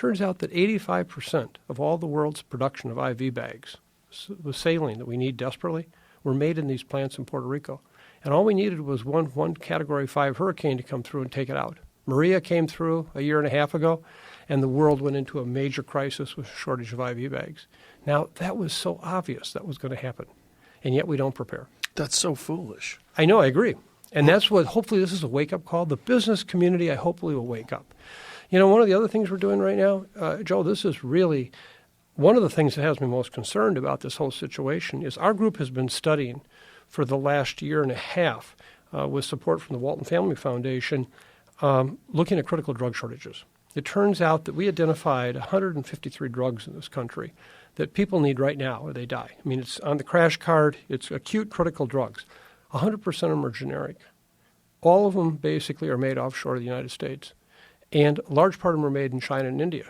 Turns out that 85% of all the world's production of IV bags, the saline that we need desperately, were made in these plants in Puerto Rico. And all we needed was one Category 5 hurricane to come through and take it out. Maria came through a year and a half ago, and the world went into a major crisis with a shortage of IV bags. Now, that was so obvious that was going to happen, and yet we don't prepare. That's so foolish. I know, I agree. And that's what, hopefully this is a wake-up call. The business community, I hopefully will wake up. You know, one of the other things we're doing right now, Joe, this is really one of the things that has me most concerned about this whole situation is our group has been studying for the last year and a half with support from the Walton Family Foundation, looking at critical drug shortages. It turns out that we identified 153 drugs in this country that people need right now or they die. I mean, it's on the crash card. It's acute critical drugs. 100% of them are generic. All of them basically are made offshore of the United States. And a large part of them are made in China and India.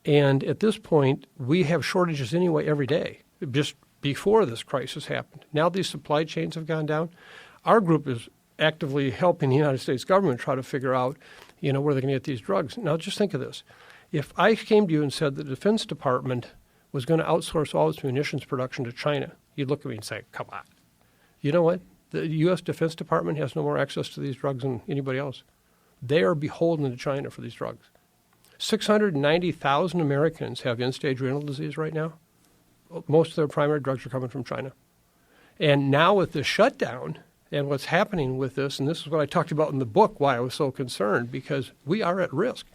And at this point, we have shortages anyway every day, just before this crisis happened. Now these supply chains have gone down. Our group is actively helping the United States government try to figure out, where they're going to get these drugs. Now just think of this. If I came to you and said the Defense Department was going to outsource all its munitions production to China, you'd look at me and say, come on. You know what? The U.S. Defense Department has no more access to these drugs than anybody else. They are beholden to China for these drugs. 690,000 Americans have end-stage renal disease right now. Most of their primary drugs are coming from China. And now with the shutdown and what's happening with this, and this is what I talked about in the book, why I was so concerned, because we are at risk.